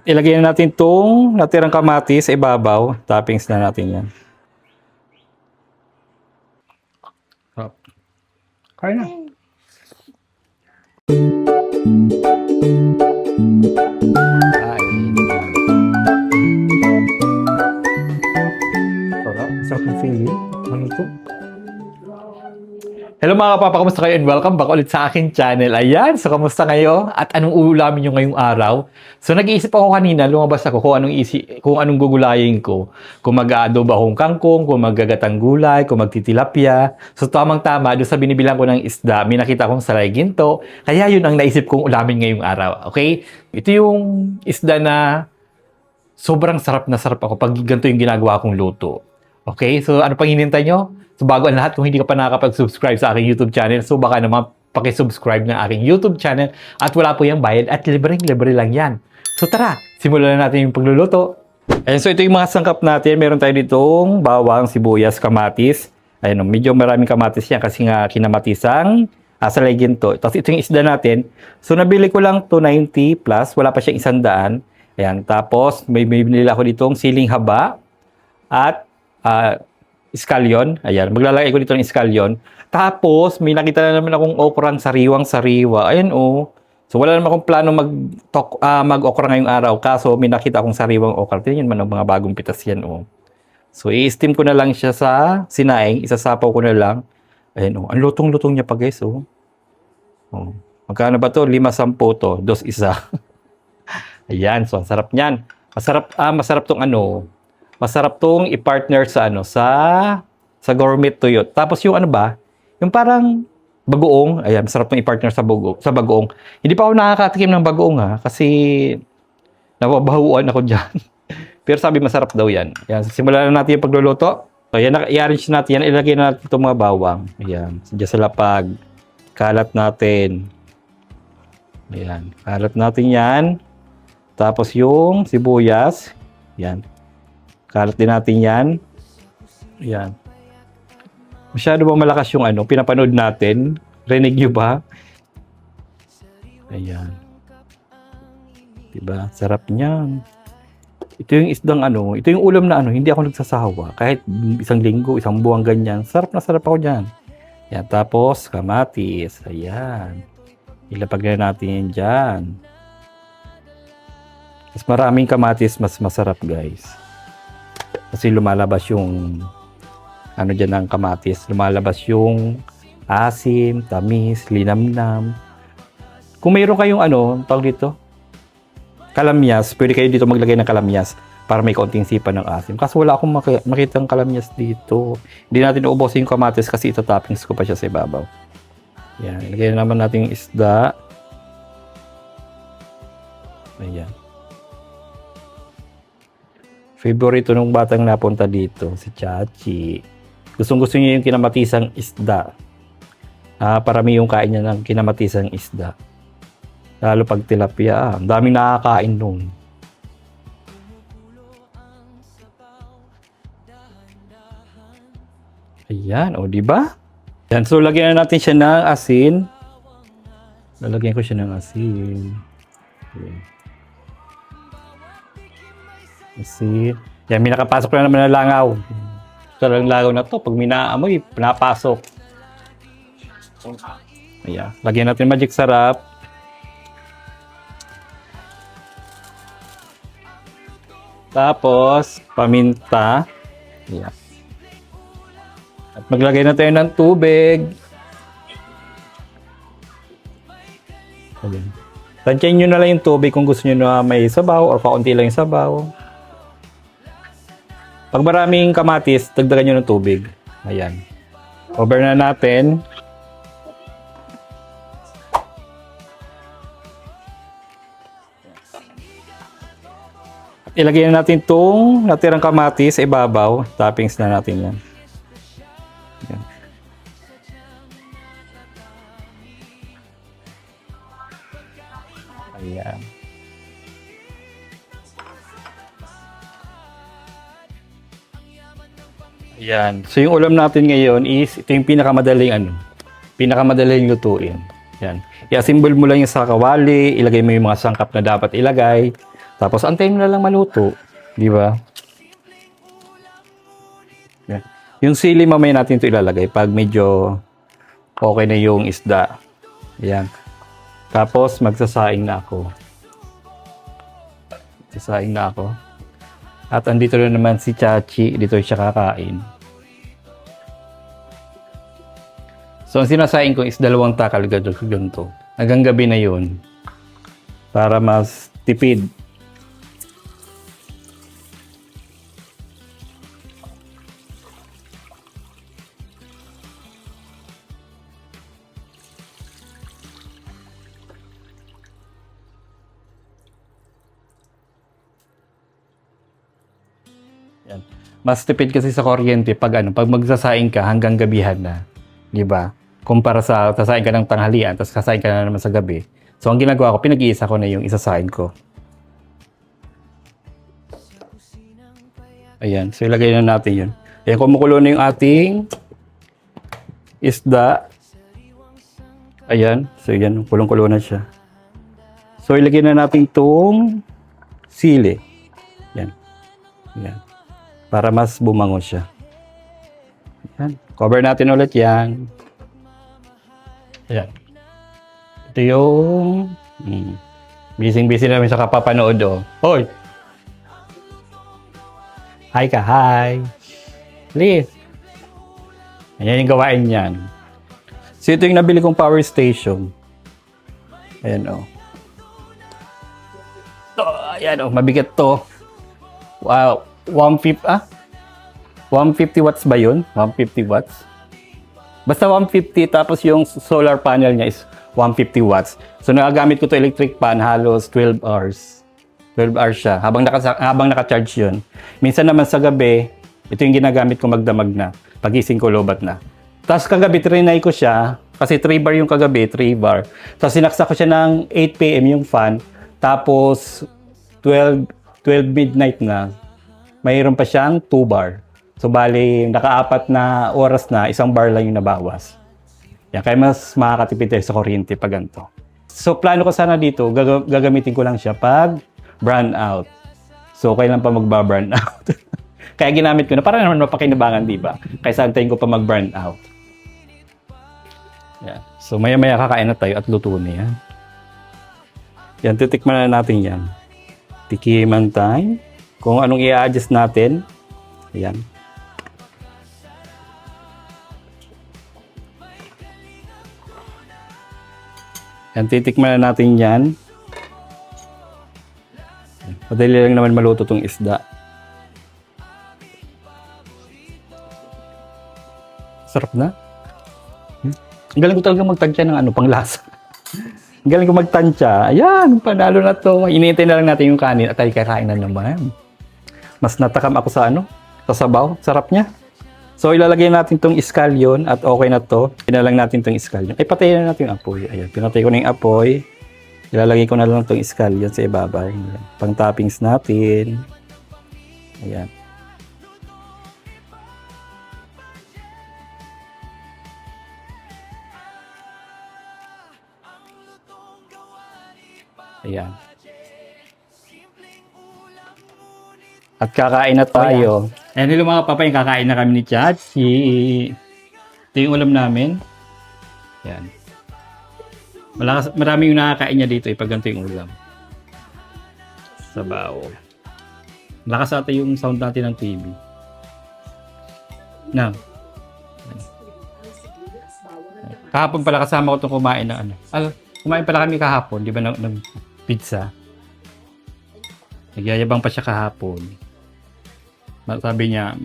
Ilagay na natin itong natirang kamatis sa ibabaw. Toppings na natin yan. Kaya na. Sarap ng feeling. Ano ito? Hello mga kapapa, kamusta kayo and welcome back ulit sa akin channel. Ayan, so kamusta kayo? At anong uulamin nyo ngayong araw? So nag-iisip ako kanina, lumabas ako kung anong gugulayin ko. Kung mag-aadobo akong kangkong, kung magagatang gulay, kung magtitilapia. So tamang-tama, doon sa binibilang ko ng isda, may nakita kong salay ginto. Kaya yun ang naisip kong ulamin ngayong araw. Okay? Ito yung isda na sobrang sarap na sarap ako pag ganito yung ginagawa kong luto. Okay? So ano pang hinintay nyo? So bago ang lahat, kung hindi ka pa nakakapag-subscribe sa aking YouTube channel, so baka naman pakisubscribe ng aking YouTube channel at wala po yung bayad at libreng-libre lang yan. So tara, simulan na natin yung pagluluto. Ayan, so ito yung mga sangkap natin. Meron tayo ditong bawang, sibuyas, kamatis. Ayan, medyo maraming kamatis yan kasi nga kinamatisang salay ginto. Tapos ito yung isda natin. So nabili ko lang 290 plus, wala pa siyang 100. Ayan, tapos may binili ako ditong siling haba at scallion. Ayan, maglalagay ko dito ng scallion. Tapos, may nakita na naman akong okrang sariwang-sariwa. Ayan, oh. So, wala naman akong plano mag-okra ngayong araw. Kaso, may nakita akong sariwang okra. Tingnan man ang mga bagong pitas yan, oh. So, i-steam ko na lang siya sa sinaing. Isasapaw ko na lang. Ayan, oh. Ang lutong-lutong niya pa, guys, oh. Oh. Magkano ba to? 5-10 to. 2 isa. Ayan, so, ang sarap niyan. Masarap tong ano, masarap tong i-partner sa sa gourmet tuyot. Tapos yung ano ba, yung parang bagoong, ayan, masarap tong i-partner sa bagoong. Hindi pa ako nakakatikim ng bagoong kasi nababahuan ako diyan. Pero sabi masarap daw yan. Ayan, simulan na natin yung pagluluto. So, ayan, i-arrange natin yan. Ilagay na natin itong mga bawang. Ayan, diyan sa lapag. Kalat natin. Ayan, kalat natin yan. Tapos yung sibuyas. Ayan. Kalat din natin yan. Ayan. Masyado ba malakas yung pinapanood natin? Rinig nyo ba? Ayan. Diba? Sarap niyan. Ito yung isdang ito yung ulam na hindi ako nagsasawa. Kahit isang linggo, isang buwan ganyan. Sarap na sarap ako dyan. Ayan. Tapos, kamatis. Ayan. Ilapag na natin yan dyan. Mas maraming kamatis, mas masarap guys. Kasi lumalabas yung dyan ng kamatis. Lumalabas yung asim, tamis, linamnam. Kung mayroon kayong tawag dito, kalamyas, pwede kayo dito maglagay ng kalamyas para may kaunting sipa ng asim. Kasi wala akong makitang kalamyas dito. Hindi natin uubusin yung kamatis kasi ito toppings ko pa siya sa ibabaw. Yan, ilagay na naman natin yung isda. Ayan. Favorito nung batang napunta dito, si Chachi. Gustong-gusto niya yung kinamatisang isda. Parami yung kain niya ng kinamatisang isda. Lalo pag tilapia. Ang daming nakakain nun. Ayan, o diba? Yan, so lagyan na natin siya ng asin. Lalagyan ko siya ng asin. Okay. Asin. Yan, may nakapasok na naman na langaw. Ito lang langaw na to. Pag minaamoy, pinapasok. Ayan. Lagyan natin magic sarap. Tapos, paminta. Ayan. At maglagay na tayo ng tubig. Ayan. Tansyahin nyo na lang yung tubig kung gusto nyo na may sabaw or kaunti lang yung sabaw. Pag maraming kamatis, dagdagan nyo ng tubig. Ayan. Over na natin. At ilagay na natin itong natirang kamatis sa ibabaw. Toppings na natin yan. Ayan. Ayan. Ayan. So yung ulam natin ngayon is ito yung pinakamadaling lutuin. Yan. I-assemble mo lang yung sa kawali, ilagay mo yung mga sangkap na dapat ilagay. Tapos antayin mo na lang maluto. Di ba? Yan. Yung sili mamaya natin ito ilalagay pag medyo okay na yung isda. Ayan. Tapos magsasaing na ako. Magsasaing na ako. At andito na naman si Chachi. Dito siya kakain. So ang sinasaing ko is 2 takal ganito. Hanggang gabi na yun. Para mas tipid. Yan. Mas tipid kasi sa kuryente pag pag magsasaing ka hanggang gabihan na, 'di ba? Kumpara sa sasaing ka ng tanghalian tapos sasaing ka na naman sa gabi. So ang ginagawa ko, pinag-iisa ko na yung isasaing ko. Ayan, so ilagay na natin 'yun. Ayan, kumukulo na yung ating isda. Ayan, so yan, kulong-kulo na siya. So ilagay na natin tong sili. Yan. Yan. Para mas bumango siya. Yan. Cover natin ulit yan. Ayan. Ito yung busy-busy namin sa kapapanood, oh. Hoy! Hi ka, hi! Please! Ayan yung gawain yan. So ito yung nabili kong power station. Ayan, oh. Ayan, oh. Mabigat to. Wow. 150 watts ba yun? 150 watts? Basta 150, tapos yung solar panel niya is 150 watts. So nagagamit ko to electric pan halos 12 hours. 12 hours siya habang naka-charge yun. Minsan naman sa gabi, ito yung ginagamit ko magdamag na. Pagising ko lobat na. Tapos kagabi trinay ko siya kasi 3 bar yung kagabi, 3 bar. Tapos sinaksak ko siya ng 8 PM yung fan. Tapos 12 midnight na. Mayroon pa siyang 2 bar. So, bali, naka-4 na oras na, 1 bar lang yung nabawas. Yan, kaya mas makakatipid tayo sa kuryente pag ganito. So, plano ko sana dito, gagamitin ko lang siya pag burn out. So, kailan pa magba-burn out? Kaya ginamit ko na, para naman mapakinabangan, di ba? Kaya antayin ko pa mag-burn out. Yan. So, maya-maya kakain na tayo at luto na yan. Yan, titikman na natin yan. Tikiman time. Kung anong i-adjust natin. Ayan. Yan, titikman na natin yan. Madali lang naman maluto tong isda. Sarap na. Ang galing ko talaga magtansya ng panglasa. Ang galing ko magtansya. Ayan, panalo na to. Iniintay na lang natin yung kanin at tayo kakain na naman. Mas natakam ako sa sa sabaw. Sarap niya. So, ilalagay natin tong iskalyon at okay na to. Pinalang natin tong iskalyon. Ay, patayin na natin yung apoy. Ayan, pinatay ko na yung apoy. Ilalagay ko na lang tong iskalyon sa ibaba. Ayan. Pang toppings natin. Ayan. Ayan. At kakain na tayo. Ayan, hello mga papay, kakain na kami ni Chachi. Ito yung ulam namin. Ayan. Marami yung nakakain niya dito pag ganito yung ulam. Sabaw. Malakas ata yung sound natin ng TV. Na. Kahapon pala kasama ko itong kumain ng kumain pala kami kahapon, di ba, ng pizza. Nagyayabang pa siya kahapon. Sabi niya,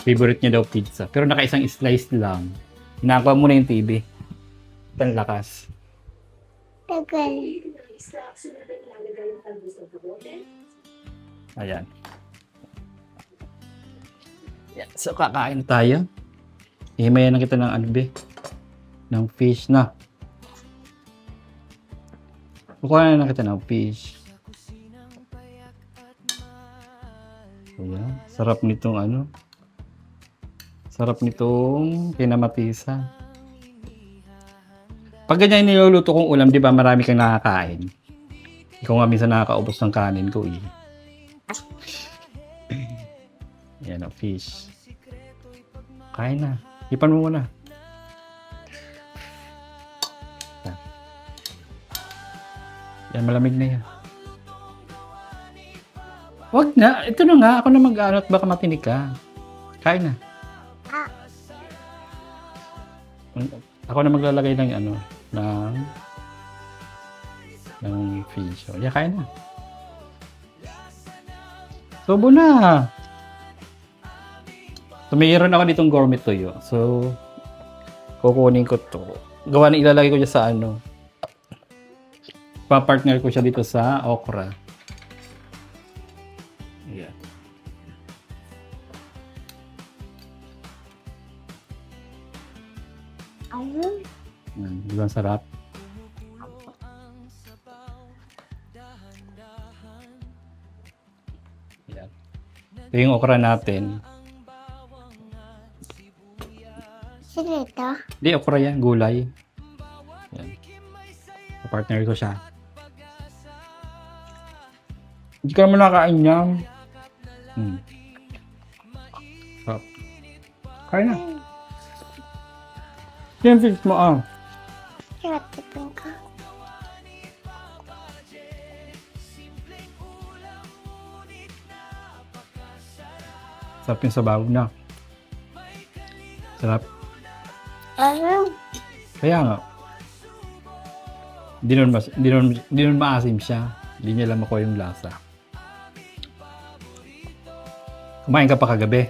favorite niya daw pizza. Pero naka-isang slice lang. Hinakuha mo na yung TV. Ang lakas. Tagal. Ayan. So, kakain tayo. Himayan na kita ng ng fish na. Kukuha na kita ng fish. Ayan. Sarap nitong sarap nitong kinamatisan. Pag ganyan niluluto kong ulam, di ba marami kang nakakain. Ikaw nga minsan nakakaubos ng kanin ko eh. Yan ang fish. Kain na. Ipan mo muna. Yan, malamig na yan. Wag na. Ito na nga. Ako na mag-ano at baka matinig ka. Kain na. Ah. Ako na maglalagay ng ano, ng fish. O, yeah, kain na. Tubo na. So, mayroon ako ditong gourmet tuyo. So, kukunin ko to. Gawa na ilalagay ko dyan sa ano. Pa-partner ko siya dito sa okra. Ayan. Ayun. Di ba ang sarap? Ayan. Ito yung okra natin. Sino ito? Hindi, okra yan. Gulay. Ayan. Pa-partner ko siya. Hindi ka naman nakain yan. Sarap. Kain na. Yan, fix mo ah. Sarap tipin ko. Sarap yung sabaw na. Sarap. Ayun. Kaya nga. Hindi nun maasim siya. Hindi niya alam ako yung lasa. Kumain ka pa kagabi.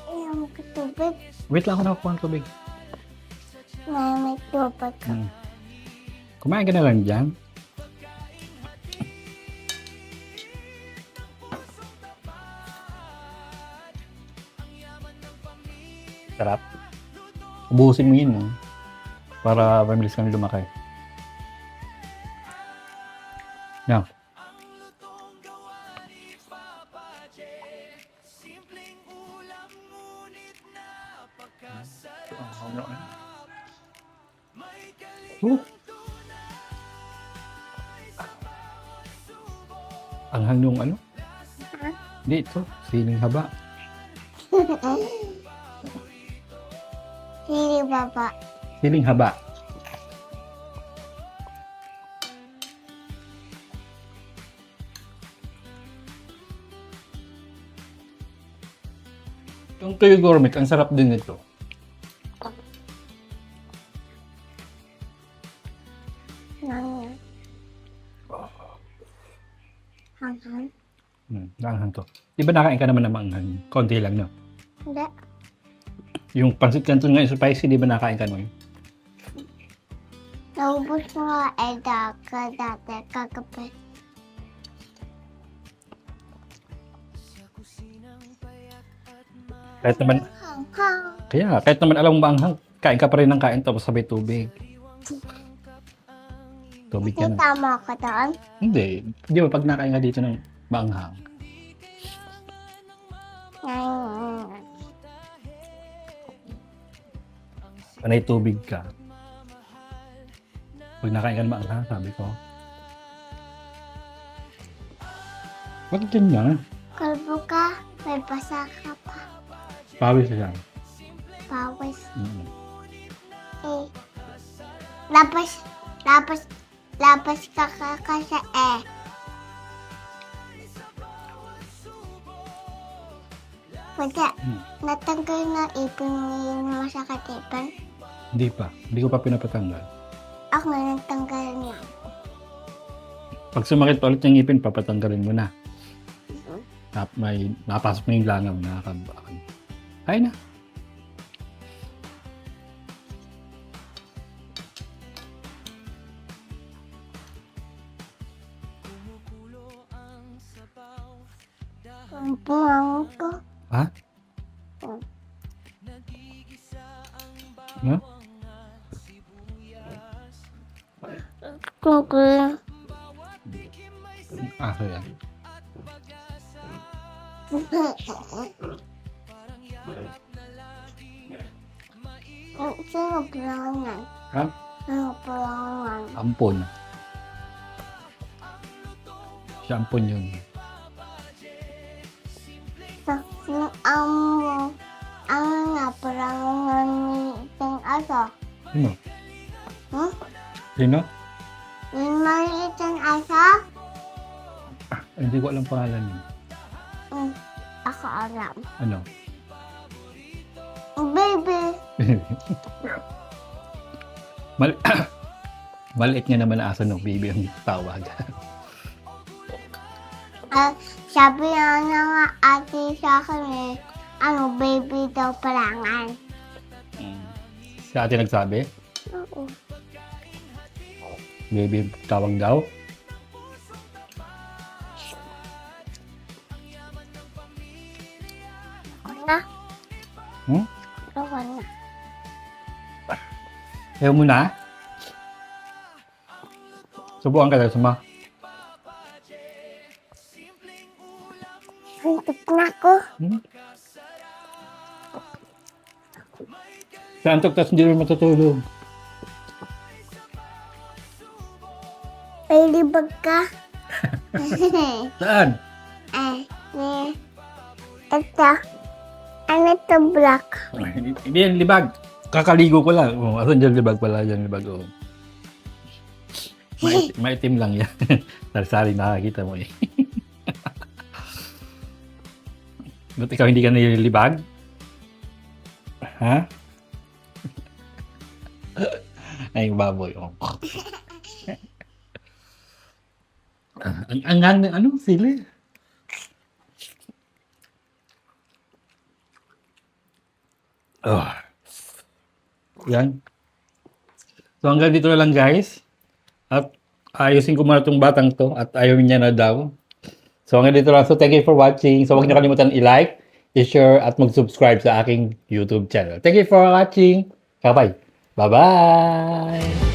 Ayaw ko tubig. Wait lang ako nakakuha ng tubig. May tubig ko. Kumain ka na lang dyan. Sarap. Ubusin mo yun, para mabilis kami lumaki. Yan. Anghang nung ano? Hindi, ito. Siling haba. Sili baba. Siling haba. Yung tuyo gourmet, ang sarap din nito. Nang hanghang. Naanghang to. Di ba nakain ka naman ng maanghang? Konti lang, no? Hindi. Yung pansit canton ngayon spicy, di ba nakain ka nun? Naubos mo nga dati kagabi. Kahit naman, Hanghang. kahit naman alam mo maanghang, kain ka pa rin ng kain tapos sabay tubig. Tubig ka na. Tama ka doon. Hindi. Di ba pag nakain ka dito ng maanghang, Ngayon. panay tubig ka. Pag nakain ka ng maanghang, sabi ko, bakit ganyan? Kalbo ka, may basa ka pa. Pawis siya. Pawis. Mm. Eh. Labas ka sa eh. Wala. Natanggal na ipin mo yung masakit ipin. Hindi pa. Hindi ko pa pinapatanggal. Ako na nagtanggal niya. Pag sumakit ulit yung ngipin, papatanggalin mo na. May napasok na yung langaw, nakakabakan. Ay na. Ang buwang ko. Ha? Ano? Kukulang. Ah, so yan. Sino pulangan? Ha? Sino pulangan? Ampon. Si Ampon yun. Sino ang nga pulangan ni Ting Asa? Sino? Hmm? Sino? Yung maliit ang asa? Hindi ko alam pangalan niya. Ako alam. Ano? Baby. Maliit nga naman na aso, no? Baby ang tawag. Sabi nga nga ate sa akin baby daw palangan. Si ate nagsabi? Oo. Baby tawag daw? Ako na. Hmm? Ako na. Ayaw mo na? Subukan ka tayo sama. Suntok na ako. Sa antok, tas hindi rin matutulog. May libag ka. Saan? Ito. Ano to black? Hindi yan libag. Kakaligo ko lang. Oh, asan dyan libag pala? Dyan libag. Oh. Maitim lang yan. Sari-sari nakakita mo eh. Ba't ikaw hindi ka nililibag? Ha? Ay, baboy. Oh. Ang ano, sili? Oh. Yan. So hanggang dito na lang guys. At ayusin ko muna itong batang to at ayaw niya na daw. So hanggang dito lang. So thank you for watching. So huwag niyo kalimutan i-like, i-share at mag-subscribe sa aking YouTube channel. Thank you for watching. Bye-bye. Bye-bye.